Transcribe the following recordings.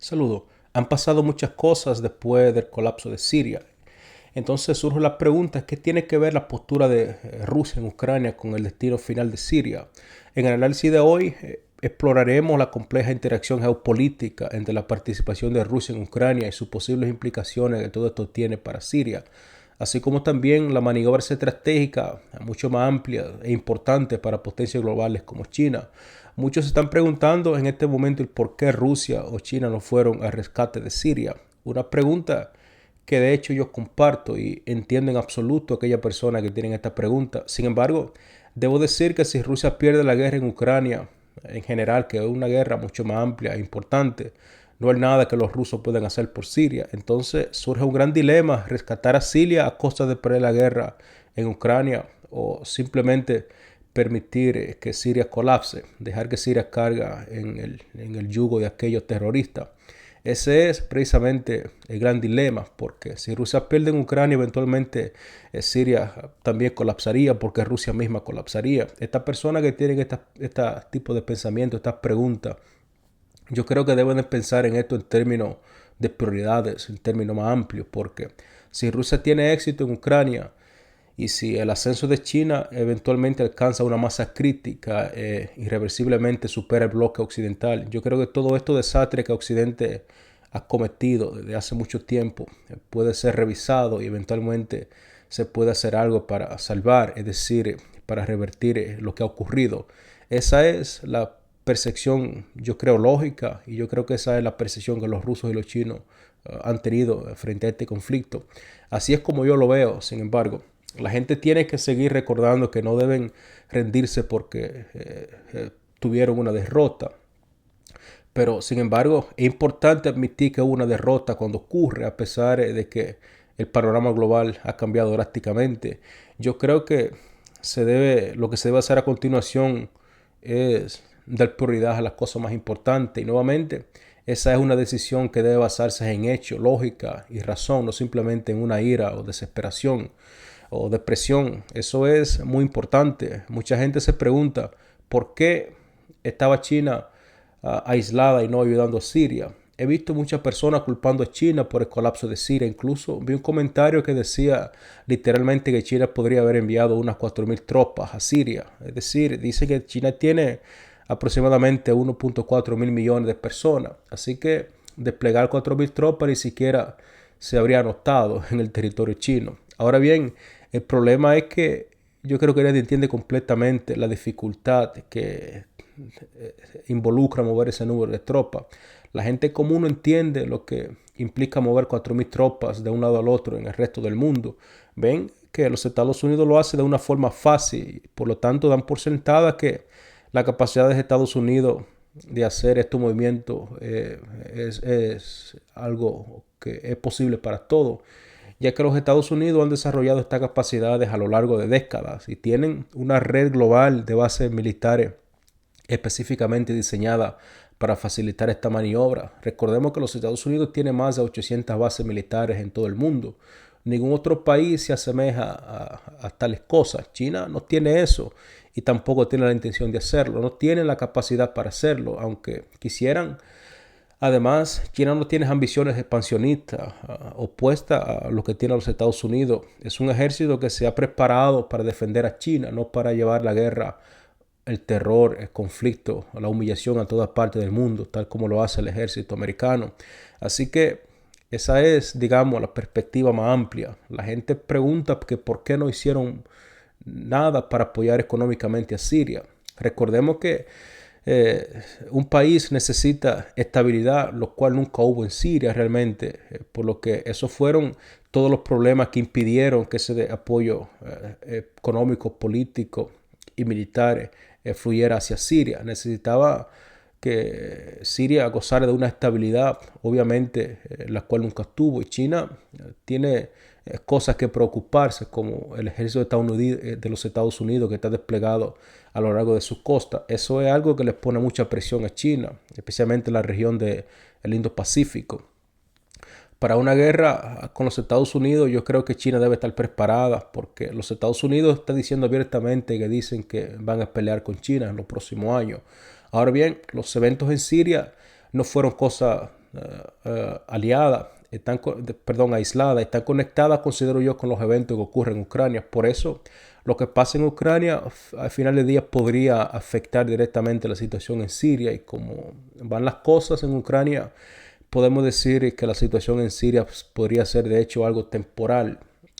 Saludo. Han pasado muchas cosas después del colapso de Siria. Entonces surge la pregunta, ¿qué tiene que ver la postura de Rusia en Ucrania con el destino final de Siria? En el análisis de hoy exploraremos la compleja interacción geopolítica entre la participación de Rusia en Ucrania y sus posibles implicaciones que todo esto tiene para Siria, así como también la maniobra estratégica mucho más amplia e importante para potencias globales como China. Muchos se están preguntando en este momento el por qué Rusia o China no fueron al rescate de Siria. Una pregunta que de hecho yo comparto y entiendo en absoluto a aquella persona que tienen esta pregunta. Sin embargo, debo decir que si Rusia pierde la guerra en Ucrania, en general, que es una guerra mucho más amplia e importante, no hay nada que los rusos puedan hacer por Siria. Entonces surge un gran dilema, rescatar a Siria a costa de perder la guerra en Ucrania o simplemente permitir que Siria colapse, dejar que Siria carga en el yugo de aquellos terroristas. Ese es precisamente el gran dilema, porque si Rusia pierde en Ucrania, eventualmente Siria también colapsaría, porque Rusia misma colapsaría. Estas personas que tienen este tipo de pensamiento, estas preguntas, yo creo que deben de pensar en esto en términos de prioridades, en términos más amplios, porque si Rusia tiene éxito en Ucrania y si el ascenso de China eventualmente alcanza una masa crítica, irreversiblemente supera el bloque occidental, yo creo que todo esto desastre que Occidente ha cometido desde hace mucho tiempo puede ser revisado y eventualmente se puede hacer algo para salvar, es decir, para revertir lo que ha ocurrido. Esa es la percepción, yo creo, lógica, y yo creo que esa es la percepción que los rusos y los chinos han tenido frente a este conflicto. Así es como yo lo veo. Sin embargo, la gente tiene que seguir recordando que no deben rendirse porque tuvieron una derrota. Pero, sin embargo, es importante admitir que hubo una derrota cuando ocurre, a pesar de que el panorama global ha cambiado drásticamente. Yo creo que lo que se debe hacer a continuación es dar prioridad a las cosas más importantes. Y nuevamente, esa es una decisión que debe basarse en hechos, lógica y razón, no simplemente en una ira o desesperación o depresión. Eso es muy importante. Mucha gente se pregunta por qué estaba China aislada y no ayudando a Siria. He visto muchas personas culpando a China por el colapso de Siria. Incluso vi un comentario que decía literalmente que China podría haber enviado unas 4.000 tropas a Siria. Es decir, dice que China tiene aproximadamente 1.4 mil millones de personas. Así que desplegar 4.000 tropas ni siquiera se habría notado en el territorio chino. Ahora bien, el problema es que yo creo que nadie entiende completamente la dificultad que involucra mover ese número de tropas. La gente común no entiende lo que implica mover 4.000 tropas de un lado al otro en el resto del mundo. Ven que los Estados Unidos lo hace de una forma fácil, por lo tanto dan por sentada que la capacidad de Estados Unidos de hacer estos movimientos es algo que es posible para todos, ya que los Estados Unidos han desarrollado estas capacidades a lo largo de décadas y tienen una red global de bases militares específicamente diseñada para facilitar esta maniobra. Recordemos que los Estados Unidos tienen más de 800 bases militares en todo el mundo. Ningún otro país se asemeja a tales cosas. China no tiene eso y tampoco tiene la intención de hacerlo. No tienen la capacidad para hacerlo, aunque quisieran. Además, China no tiene ambiciones expansionistas opuestas a lo que tiene los Estados Unidos. Es un ejército que se ha preparado para defender a China, no para llevar la guerra, el terror, el conflicto, la humillación a todas partes del mundo, tal como lo hace el ejército americano. Así que esa es, digamos, la perspectiva más amplia. La gente pregunta que por qué no hicieron nada para apoyar económicamente a Siria. Recordemos que un país necesita estabilidad, lo cual nunca hubo en Siria realmente, por lo que esos fueron todos los problemas que impidieron que ese apoyo económico, político y militar fluyera hacia Siria. Necesitaba que Siria gozara de una estabilidad, obviamente, la cual nunca tuvo. Y China tiene cosas que preocuparse, como el ejército de los Estados Unidos que está desplegado a lo largo de su costa. Eso es algo que les pone mucha presión a China, especialmente en la región del Indo-Pacífico. Para una guerra con los Estados Unidos, yo creo que China debe estar preparada, porque los Estados Unidos están diciendo abiertamente que dicen que van a pelear con China en los próximos años. Ahora bien, los eventos en Siria no fueron cosa aliada, aislada, están conectadas, considero yo, con los eventos que ocurren en Ucrania. Por eso, lo que pasa en Ucrania, al final del día, podría afectar directamente la situación en Siria. Y como van las cosas en Ucrania, podemos decir que la situación en Siria podría ser, de hecho, algo temporal.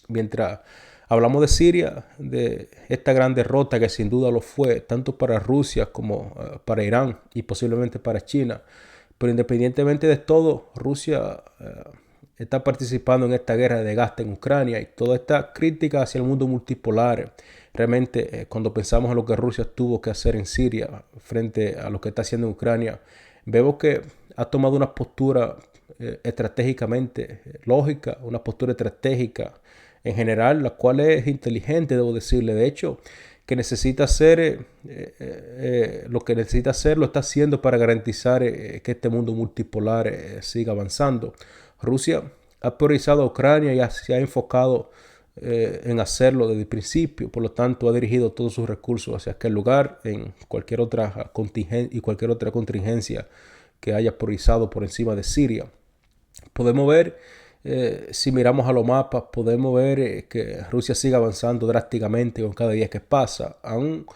Mientras hablamos de Siria, de esta gran derrota que sin duda lo fue, tanto para Rusia como para Irán y posiblemente para China. Pero independientemente de todo, Rusia está participando en esta guerra de desgaste en Ucrania y toda esta crítica hacia el mundo multipolar. Realmente, cuando pensamos en lo que Rusia tuvo que hacer en Siria frente a lo que está haciendo en Ucrania, vemos que ha tomado una postura estratégicamente lógica, una postura estratégica en general, la cual es inteligente, debo decirle. De hecho, que necesita hacer lo que necesita hacer, lo está haciendo para garantizar que este mundo multipolar siga avanzando. Rusia ha priorizado a Ucrania y se ha enfocado en hacerlo desde el principio. Por lo tanto, ha dirigido todos sus recursos hacia aquel lugar en cualquier otra contingencia que haya priorizado por encima de Siria. Podemos ver, si miramos a los mapas, podemos ver que Rusia sigue avanzando drásticamente con cada día que pasa. Han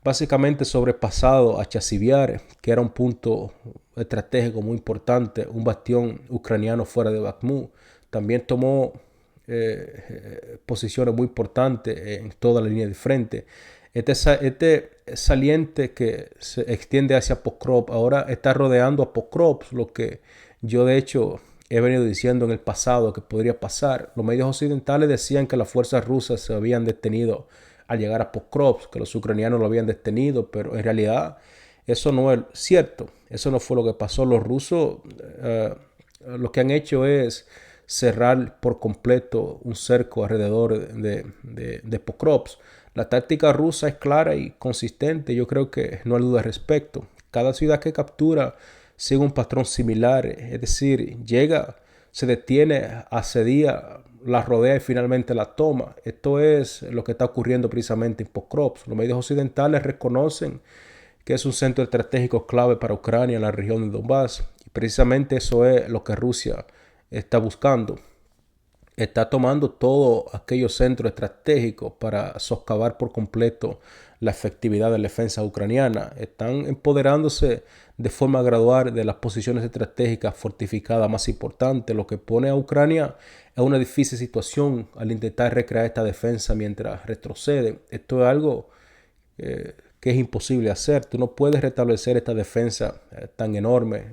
básicamente sobrepasado a Chasiviar, que era un punto estratégico muy importante, un bastión ucraniano fuera de Bakhmut. También tomó posiciones muy importantes en toda la línea de frente. Este saliente que se extiende hacia Pokrov ahora está rodeando a Pokrov, lo que yo de hecho he venido diciendo en el pasado que podría pasar. Los medios occidentales decían que las fuerzas rusas se habían detenido al llegar a Pokrov, que los ucranianos lo habían detenido, pero en realidad eso no es cierto. Eso no fue lo que pasó. Los rusos lo que han hecho es cerrar por completo un cerco alrededor de Pokrovsk. La táctica rusa es clara y consistente. Yo creo que no hay duda al respecto. Cada ciudad que captura sigue un patrón similar. Es decir, llega, se detiene, asedia, la rodea y finalmente la toma. Esto es lo que está ocurriendo precisamente en Pokrovsk. Los medios occidentales reconocen que es un centro estratégico clave para Ucrania en la región de Donbass. Y precisamente eso es lo que Rusia está buscando. Está tomando todos aquellos centros estratégicos para soscavar por completo la efectividad de la defensa ucraniana. Están empoderándose de forma gradual de las posiciones estratégicas fortificadas más importantes, lo que pone a Ucrania en una difícil situación al intentar recrear esta defensa mientras retrocede. Esto es algo que es imposible hacer. Tú no puedes restablecer esta defensa tan enorme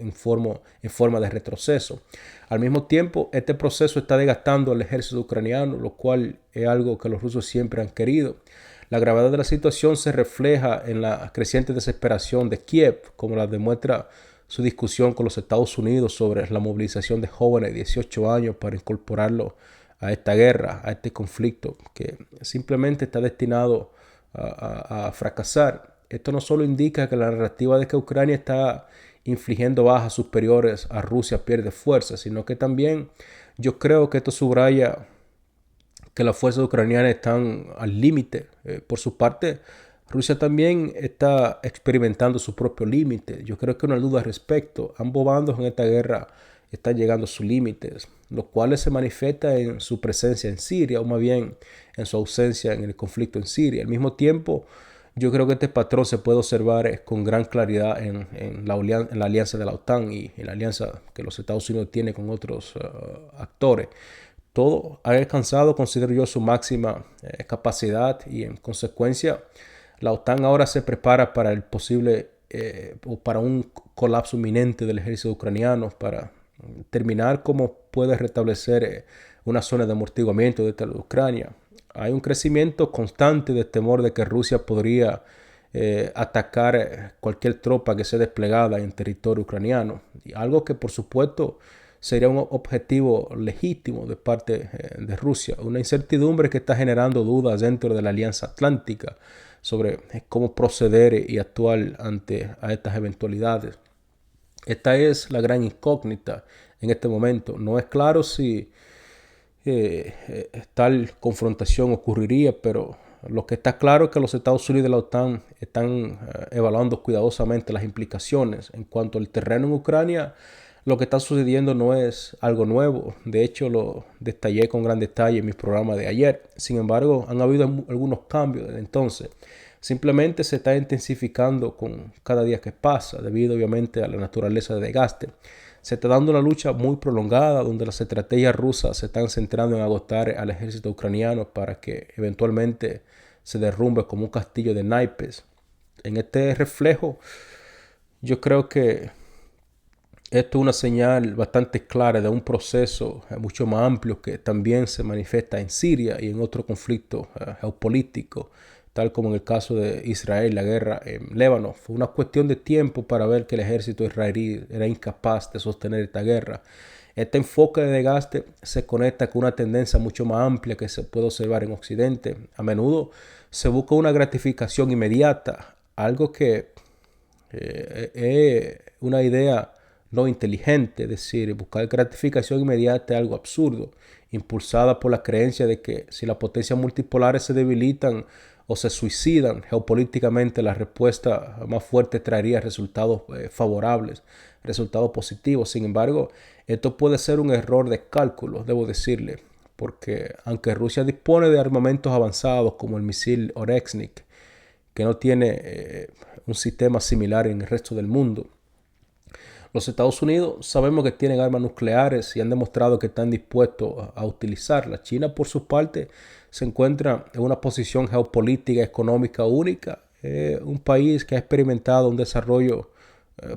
en forma de retroceso. Al mismo tiempo, este proceso está desgastando al ejército ucraniano, lo cual es algo que los rusos siempre han querido. La gravedad de la situación se refleja en la creciente desesperación de Kiev, como la demuestra su discusión con los Estados Unidos sobre la movilización de jóvenes de 18 años para incorporarlos a esta guerra, a este conflicto, que simplemente está destinado a fracasar. Esto no solo indica que la narrativa de que Ucrania está infligiendo bajas superiores a Rusia pierde fuerza, sino que también yo creo que esto subraya que las fuerzas ucranianas están al límite. Por su parte, Rusia también está experimentando su propio límite. Yo creo que no hay duda al respecto. Ambos bandos en esta guerra están llegando a sus límites, los cuales se manifiesta en su presencia en Siria, o más bien en su ausencia en el conflicto en Siria. Al mismo tiempo, yo creo que este patrón se puede observar con gran claridad en la alianza de la OTAN y en la alianza que los Estados Unidos tiene con otros actores. Todo ha alcanzado, considero yo, su máxima capacidad y en consecuencia la OTAN ahora se prepara para el posible o para un colapso inminente del ejército ucraniano, para terminar cómo puede restablecer una zona de amortiguamiento de Ucrania. Hay un crecimiento constante de temor de que Rusia podría atacar cualquier tropa que sea desplegada en territorio ucraniano. Y algo que por supuesto sería un objetivo legítimo de parte de Rusia. Una incertidumbre que está generando dudas dentro de la Alianza Atlántica sobre cómo proceder y actuar ante a estas eventualidades. Esta es la gran incógnita en este momento. No es claro si tal confrontación ocurriría, pero lo que está claro es que los Estados Unidos y la OTAN están evaluando cuidadosamente las implicaciones. En cuanto al terreno en Ucrania, Lo que está sucediendo no es algo nuevo. De hecho, lo detallé con gran detalle en mi programa de ayer. Sin embargo, han habido algunos cambios desde entonces. Simplemente se está intensificando con cada día que pasa, debido obviamente a la naturaleza de desgaste. Se está dando una lucha muy prolongada donde las estrategias rusas se están centrando en agotar al ejército ucraniano para que eventualmente se derrumbe como un castillo de naipes. En este reflejo, yo creo que esto es una señal bastante clara de un proceso mucho más amplio que también se manifiesta en Siria y en otro conflicto geopolítico, tal como en el caso de Israel, la guerra en Líbano. Fue una cuestión de tiempo para ver que el ejército israelí era incapaz de sostener esta guerra. Este enfoque de desgaste se conecta con una tendencia mucho más amplia que se puede observar en Occidente. A menudo se busca una gratificación inmediata, algo que es una idea no inteligente, es decir, buscar gratificación inmediata es algo absurdo, impulsada por la creencia de que si las potencias multipolares se debilitan o se suicidan geopolíticamente, la respuesta más fuerte traería resultados favorables, resultados positivos. Sin embargo, esto puede ser un error de cálculo, debo decirle, porque aunque Rusia dispone de armamentos avanzados como el misil Oreshnik, que no tiene un sistema similar en el resto del mundo, los Estados Unidos sabemos que tienen armas nucleares y han demostrado que están dispuestos a utilizarlas. China, por su parte, se encuentra en una posición geopolítica y económica única. Un país que ha experimentado un desarrollo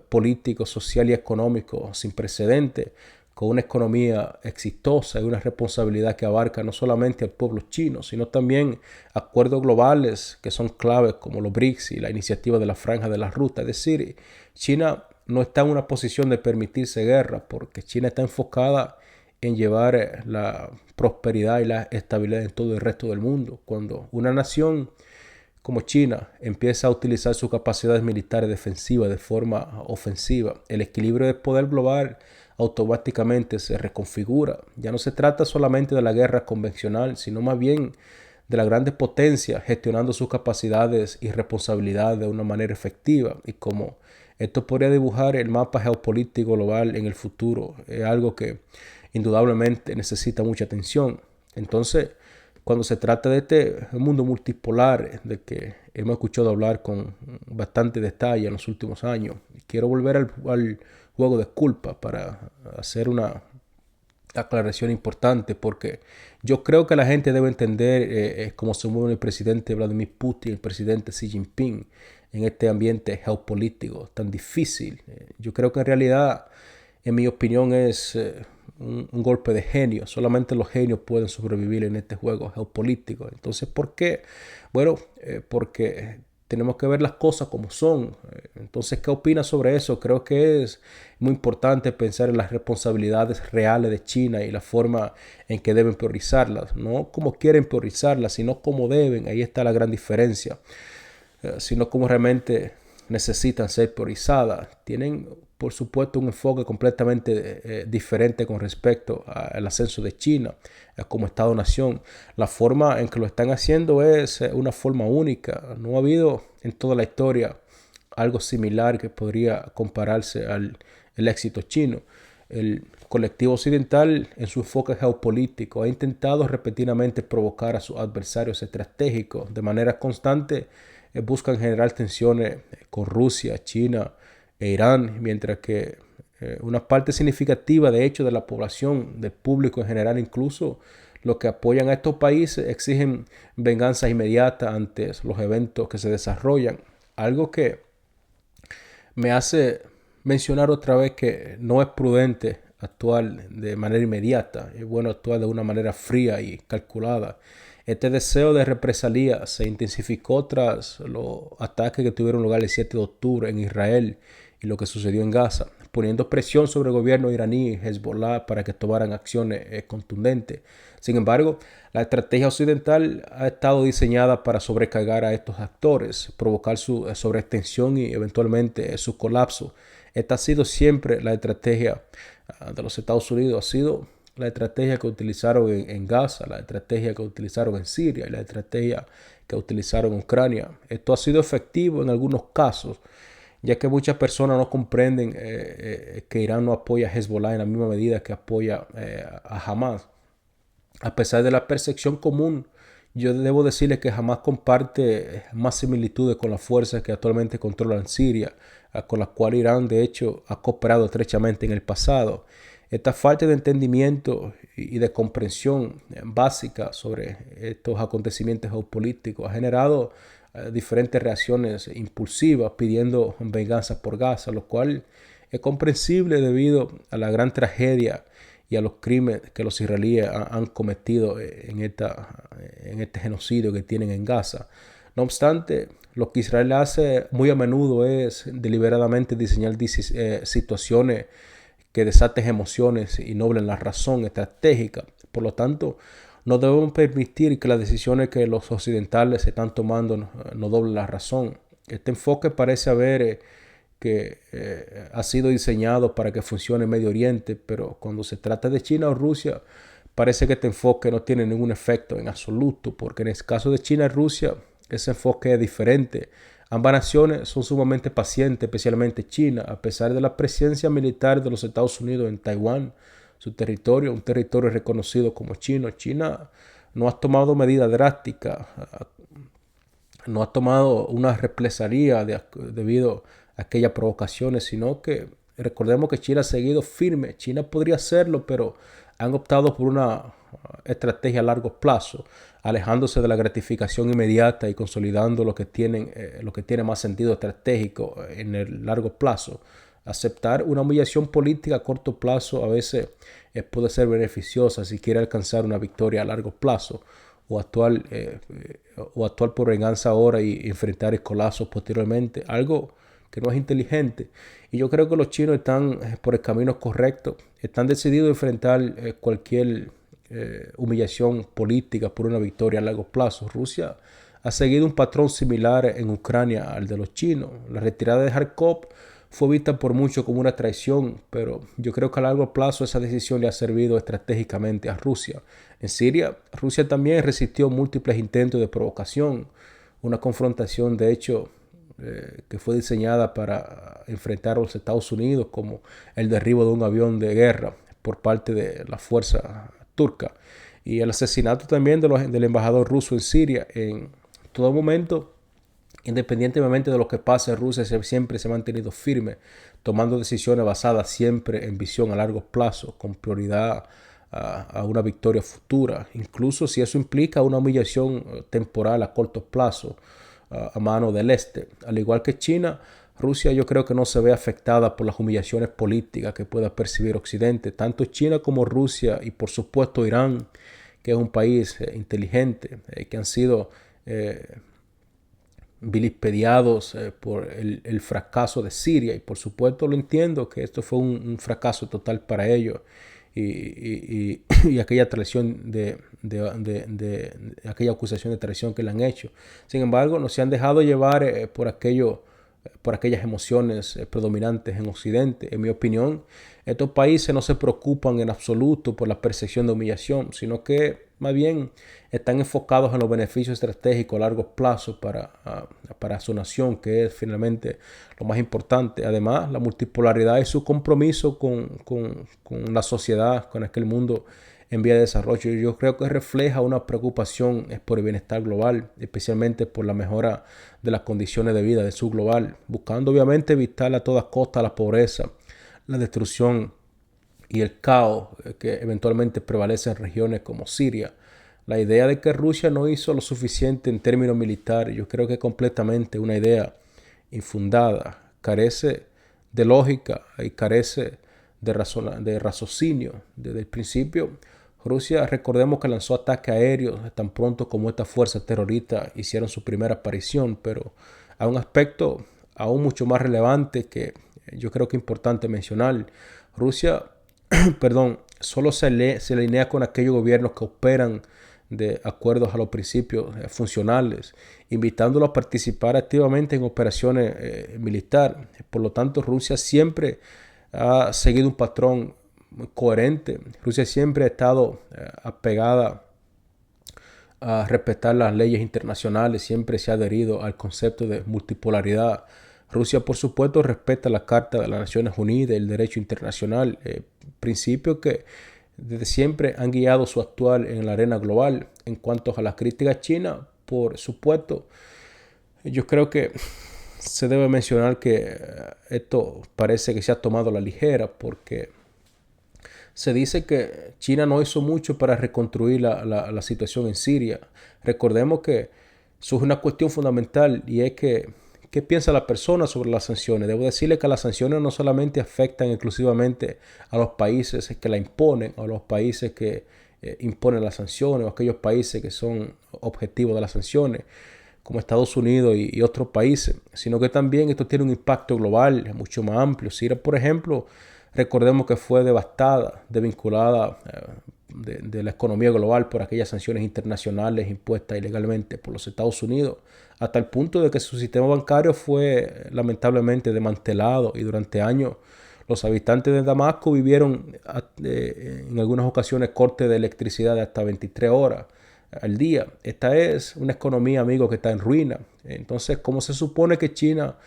político, social y económico sin precedentes, con una economía exitosa y una responsabilidad que abarca no solamente al pueblo chino, sino también acuerdos globales que son claves como los BRICS y la iniciativa de la Franja de la Ruta. Es decir, China no está en una posición de permitirse guerra porque China está enfocada en llevar la prosperidad y la estabilidad en todo el resto del mundo. Cuando una nación como China empieza a utilizar sus capacidades militares defensivas de forma ofensiva, el equilibrio de poder global automáticamente se reconfigura. Ya no se trata solamente de la guerra convencional, sino más bien de las grandes potencias gestionando sus capacidades y responsabilidades de una manera efectiva. Y como esto podría dibujar el mapa geopolítico global en el futuro, es algo que indudablemente necesita mucha atención. Entonces, cuando se trata de este mundo multipolar del que hemos escuchado hablar con bastante detalle en los últimos años, quiero volver al juego de culpa para hacer una aclaración importante, porque yo creo que la gente debe entender cómo se mueve el presidente Vladimir Putin y el presidente Xi Jinping en este ambiente geopolítico tan difícil. Yo creo que en realidad, en mi opinión, es un golpe de genio. Solamente los genios pueden sobrevivir en este juego geopolítico. Entonces, ¿por qué? Bueno, porque tenemos que ver las cosas como son. Entonces, ¿qué opinas sobre eso? Creo que es muy importante pensar en las responsabilidades reales de China y la forma en que deben priorizarlas. No como quieren priorizarlas, sino como deben. Ahí está la gran diferencia. Sino como realmente necesitan ser priorizadas. Tienen, por supuesto, un enfoque completamente diferente con respecto al ascenso de China como Estado-nación. La forma en que lo están haciendo es una forma única. No ha habido en toda la historia algo similar que podría compararse al el éxito chino. El colectivo occidental, en su enfoque geopolítico, ha intentado repetidamente provocar a sus adversarios estratégicos de manera constante. Buscan generar tensiones con Rusia, China e Irán, mientras que una parte significativa, de hecho, de la población, del público en general, incluso los que apoyan a estos países, exigen venganza inmediata ante los eventos que se desarrollan. Algo que me hace mencionar otra vez que no es prudente actuar de manera inmediata, es bueno actuar de una manera fría y calculada. Este deseo de represalia se intensificó tras los ataques que tuvieron lugar el 7 de octubre en Israel y lo que sucedió en Gaza, poniendo presión sobre el gobierno iraní y Hezbollah para que tomaran acciones contundentes. Sin embargo, la estrategia occidental ha estado diseñada para sobrecargar a estos actores, provocar su sobreextensión y eventualmente su colapso. Esta ha sido siempre la estrategia de los Estados Unidos, ha sido la estrategia que utilizaron en Gaza, la estrategia que utilizaron en Siria y la estrategia que utilizaron en Ucrania. Esto ha sido efectivo en algunos casos ya que muchas personas no comprenden que Irán no apoya a Hezbollah en la misma medida que apoya a Hamas. A pesar de la percepción común, yo debo decirle que Hamas comparte más similitudes con las fuerzas que actualmente controlan Siria, con las cuales Irán de hecho ha cooperado estrechamente en el pasado. Esta falta de entendimiento y de comprensión básica sobre estos acontecimientos geopolíticos ha generado diferentes reacciones impulsivas pidiendo venganza por Gaza, lo cual es comprensible debido a la gran tragedia y a los crímenes que los israelíes han cometido en este genocidio que tienen en Gaza. No obstante, lo que Israel hace muy a menudo es deliberadamente diseñar situaciones que desaten emociones y noblen la razón estratégica. Por lo tanto, no debemos permitir que las decisiones que los occidentales están tomando no doblen la razón. Este enfoque parece haber que ha sido diseñado para que funcione en Medio Oriente, pero cuando se trata de China o Rusia, parece que este enfoque no tiene ningún efecto en absoluto, porque en el caso de China y Rusia, ese enfoque es diferente. Ambas naciones son sumamente pacientes, especialmente China, a pesar de la presencia militar de los Estados Unidos en Taiwán, su territorio, un territorio reconocido como chino. China no ha tomado medidas drásticas, no ha tomado una represalia debido a aquellas provocaciones, sino que recordemos que China ha seguido firme. China podría hacerlo, pero han optado por una estrategia a largo plazo, alejándose de la gratificación inmediata y consolidando lo que tiene más sentido estratégico en el largo plazo. Aceptar una humillación política a corto plazo a veces puede ser beneficiosa si quiere alcanzar una victoria a largo plazo, o actuar por venganza ahora y enfrentar el colapso posteriormente, algo que no es inteligente. Y yo creo que los chinos están por el camino correcto, están decididos a enfrentar cualquier humillación política por una victoria a largo plazo. Rusia ha seguido un patrón similar en Ucrania al de los chinos. La retirada de Kharkov fue vista por muchos como una traición, pero yo creo que a largo plazo esa decisión le ha servido estratégicamente a Rusia. En Siria, Rusia también resistió múltiples intentos de provocación, una confrontación de hecho que fue diseñada para enfrentar a los Estados Unidos, como el derribo de un avión de guerra por parte de la fuerza turca y el asesinato también del embajador ruso en Siria. En todo momento, independientemente de lo que pase en Rusia, siempre se ha mantenido firme, tomando decisiones basadas siempre en visión a largo plazo, con prioridad a una victoria futura, incluso si eso implica una humillación temporal a corto plazo a mano del este. Al igual que China, Rusia yo creo que no se ve afectada por las humillaciones políticas que pueda percibir Occidente. Tanto China como Rusia y por supuesto Irán, que es un país inteligente, que han sido vilipendiados por el fracaso de Siria, y por supuesto lo entiendo que esto fue un fracaso total para ellos, y aquella traición aquella acusación de traición que le han hecho. Sin embargo, no se han dejado llevar por aquellas emociones predominantes en Occidente. En mi opinión, estos países no se preocupan en absoluto por la percepción de humillación, sino que más bien están enfocados en los beneficios estratégicos a largo plazo para su nación, que es finalmente lo más importante. Además, la multipolaridad y su compromiso con la sociedad, con aquel mundo en vía de desarrollo, yo creo que refleja una preocupación por el bienestar global, especialmente por la mejora de las condiciones de vida del sur global, buscando obviamente evitar a toda costa la pobreza, la destrucción y el caos que eventualmente prevalece en regiones como Siria. La idea de que Rusia no hizo lo suficiente en términos militares, yo creo que es completamente una idea infundada, carece de lógica y carece de raciocinio. Desde el principio, Rusia, recordemos que lanzó ataques aéreos tan pronto como estas fuerzas terroristas hicieron su primera aparición, pero hay un aspecto aún mucho más relevante que yo creo que es importante mencionar. Rusia, perdón, solo se alinea con aquellos gobiernos que operan de acuerdo a los principios funcionales, invitándolo a participar activamente en operaciones militares. Por lo tanto, Rusia siempre ha seguido un patrón coherente. Rusia siempre ha estado apegada a respetar las leyes internacionales, siempre se ha adherido al concepto de multipolaridad. Rusia, por supuesto, respeta la Carta de las Naciones Unidas y el derecho internacional, principios que desde siempre han guiado su actuar en la arena global. En cuanto a las críticas chinas, por supuesto, yo creo que se debe mencionar que esto parece que se ha tomado a la ligera porque se dice que China no hizo mucho para reconstruir la situación en Siria. Recordemos que surge una cuestión fundamental y es que ¿qué piensa la persona sobre las sanciones? Debo decirle que las sanciones no solamente afectan exclusivamente a los países que la imponen, o a los países que imponen las sanciones, o a aquellos países que son objetivos de las sanciones, como Estados Unidos y otros países, sino que también esto tiene un impacto global mucho más amplio. Siria, por ejemplo, recordemos que fue devastada, desvinculada de la economía global por aquellas sanciones internacionales impuestas ilegalmente por los Estados Unidos, hasta el punto de que su sistema bancario fue lamentablemente desmantelado y durante años los habitantes de Damasco vivieron en algunas ocasiones cortes de electricidad de hasta 23 horas al día. Esta es una economía, amigo, que está en ruina. Entonces, ¿cómo se supone que China,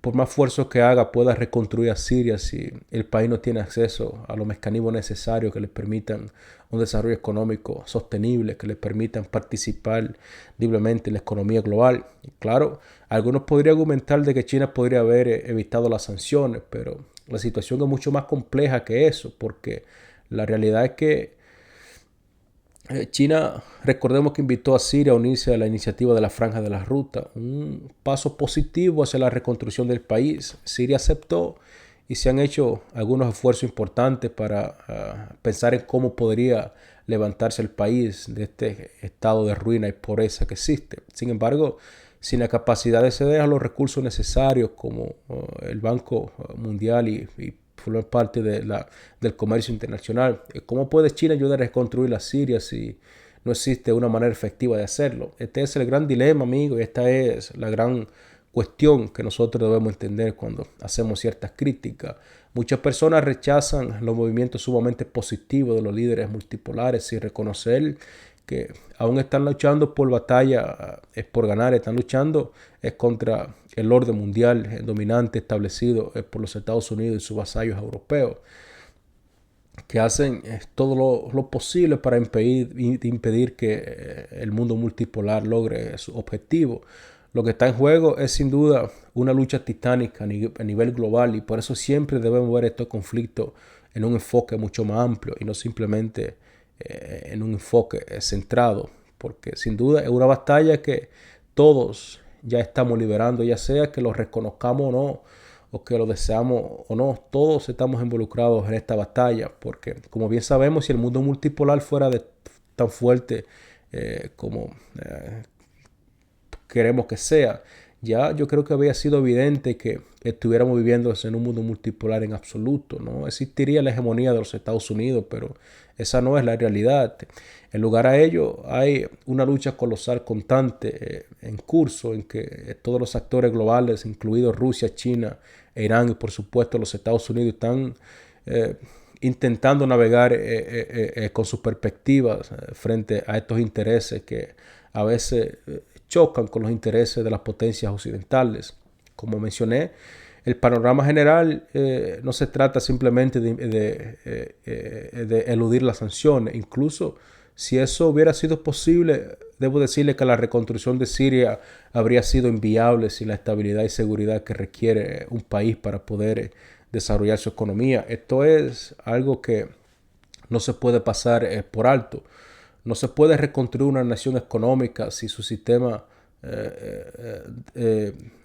por más esfuerzos que haga, pueda reconstruir a Siria si el país no tiene acceso a los mecanismos necesarios que les permitan un desarrollo económico sostenible, que les permitan participar libremente en la economía global? Y claro, algunos podrían argumentar de que China podría haber evitado las sanciones, pero la situación es mucho más compleja que eso, porque la realidad es que China, recordemos que invitó a Siria a unirse a la iniciativa de la Franja de la Ruta, un paso positivo hacia la reconstrucción del país. Siria aceptó y se han hecho algunos esfuerzos importantes para pensar en cómo podría levantarse el país de este estado de ruina y pobreza que existe. Sin embargo, sin la capacidad de ceder a los recursos necesarios como el Banco Mundial y formar parte del comercio internacional. ¿Cómo puede China ayudar a reconstruir la Siria si no existe una manera efectiva de hacerlo? Este es el gran dilema, amigo, y esta es la gran cuestión que nosotros debemos entender cuando hacemos ciertas críticas. Muchas personas rechazan los movimientos sumamente positivos de los líderes multipolares sin reconocer que aún están luchando por batalla, es por ganar, están luchando es contra el orden mundial dominante establecido por los Estados Unidos y sus vasallos europeos, que hacen todo lo posible para impedir que el mundo multipolar logre su objetivo. Lo que está en juego es sin duda una lucha titánica a nivel global y por eso siempre debemos ver estos conflictos en un enfoque mucho más amplio y no simplemente en un enfoque centrado, porque sin duda es una batalla que todos ya estamos liberando, ya sea que lo reconozcamos o no, o que lo deseamos o no, todos estamos involucrados en esta batalla, porque como bien sabemos, si el mundo multipolar fuera tan fuerte como queremos que sea, ya yo creo que había sido evidente que estuviéramos viviendo en un mundo multipolar en absoluto. No existiría la hegemonía de los Estados Unidos, pero esa no es la realidad. En lugar a ello, hay una lucha colosal constante en curso en que todos los actores globales, incluidos Rusia, China, Irán y por supuesto los Estados Unidos, están intentando navegar con sus perspectivas frente a estos intereses que a veces chocan con los intereses de las potencias occidentales. Como mencioné, el panorama general no se trata simplemente de eludir las sanciones. Incluso si eso hubiera sido posible, debo decirle que la reconstrucción de Siria habría sido inviable sin la estabilidad y seguridad que requiere un país para poder desarrollar su economía. Esto es algo que no se puede pasar por alto. No se puede reconstruir una nación económica si su sistema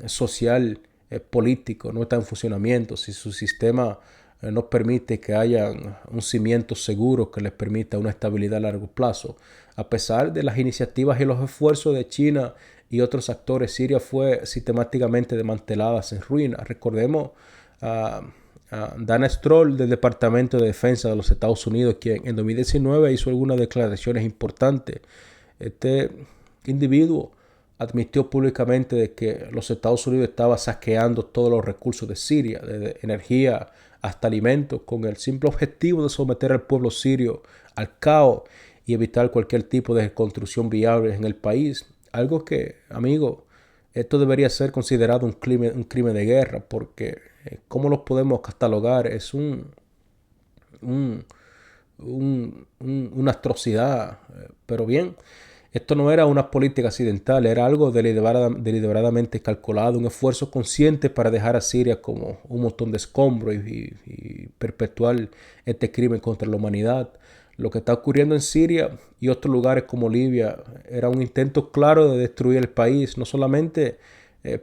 social, político no está en funcionamiento, si su sistema no permite que haya un cimiento seguro que les permita una estabilidad a largo plazo. A pesar de las iniciativas y los esfuerzos de China y otros actores, Siria fue sistemáticamente desmantelada en ruinas. Recordemos a Dana Stroll del Departamento de Defensa de los Estados Unidos, quien en 2019 hizo algunas declaraciones importantes. Este individuo admitió públicamente de que los Estados Unidos estaban saqueando todos los recursos de Siria, desde energía hasta alimentos, con el simple objetivo de someter al pueblo sirio al caos y evitar cualquier tipo de reconstrucción viable en el país. Algo que, amigo, esto debería ser considerado un crimen de guerra, porque ¿cómo los podemos catalogar? Es un, una atrocidad. Pero bien, esto no era una política accidental, era algo deliberadamente calculado, un esfuerzo consciente para dejar a Siria como un montón de escombros y perpetuar este crimen contra la humanidad. Lo que está ocurriendo en Siria y otros lugares como Libia era un intento claro de destruir el país, no solamente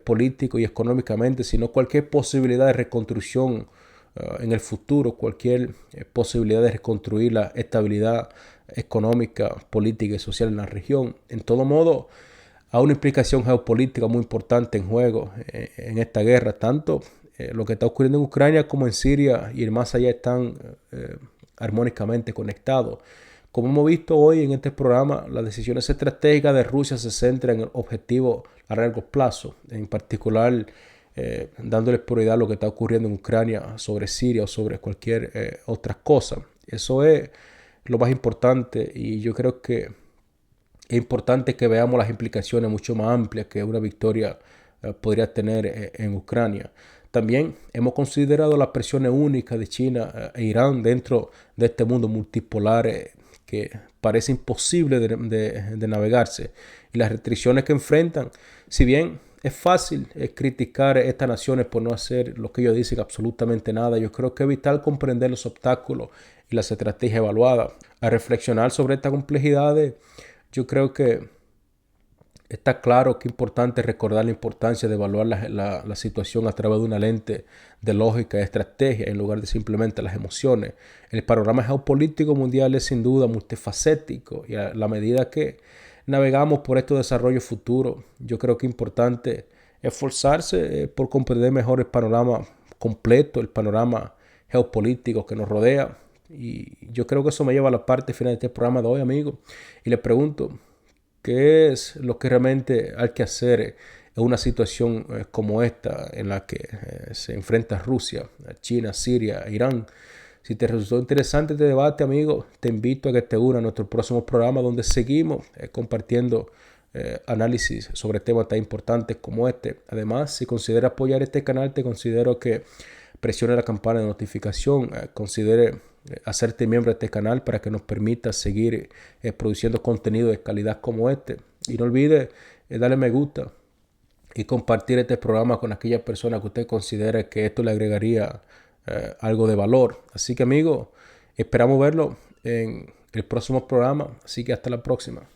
político y económicamente, sino cualquier posibilidad de reconstrucción en el futuro, cualquier posibilidad de reconstruir la estabilidad económica, política y social en la región. En todo modo, hay una implicación geopolítica muy importante en juego en esta guerra. Tanto lo que está ocurriendo en Ucrania como en Siria y más allá están armónicamente conectados. Como hemos visto hoy en este programa, las decisiones estratégicas de Rusia se centran en el objetivo a largo plazo, en particular dándole prioridad a lo que está ocurriendo en Ucrania sobre Siria o sobre cualquier otra cosa. Eso es lo más importante y yo creo que es importante que veamos las implicaciones mucho más amplias que una victoria podría tener en Ucrania. También hemos considerado las presiones únicas de China e Irán dentro de este mundo multipolar que parece imposible de navegarse y las restricciones que enfrentan. Si bien es fácil criticar a estas naciones por no hacer lo que ellos dicen absolutamente nada, yo creo que es vital comprender los obstáculos y las estrategias evaluadas. A reflexionar sobre estas complejidades, yo creo que está claro que es importante recordar la importancia de evaluar la situación a través de una lente de lógica y estrategia en lugar de simplemente las emociones. El panorama geopolítico mundial es sin duda multifacético y a la medida que navegamos por estos desarrollos futuros, yo creo que es importante esforzarse por comprender mejor el panorama completo, el panorama geopolítico que nos rodea. Y yo creo que eso me lleva a la parte final de este programa de hoy, amigo. Y le pregunto, ¿qué es lo que realmente hay que hacer en una situación como esta en la que se enfrenta Rusia, China, Siria, Irán? Si te resultó interesante este debate, amigo, te invito a que te unas a nuestro próximo programa donde seguimos compartiendo análisis sobre temas tan importantes como este. Además, si consideras apoyar este canal, te considero que presione la campana de notificación, considere hacerte miembro de este canal para que nos permita seguir produciendo contenido de calidad como este. Y no olvide darle me gusta y compartir este programa con aquellas personas que usted considere que esto le agregaría algo de valor. Así que amigos, esperamos verlo en el próximo programa. Así que hasta la próxima.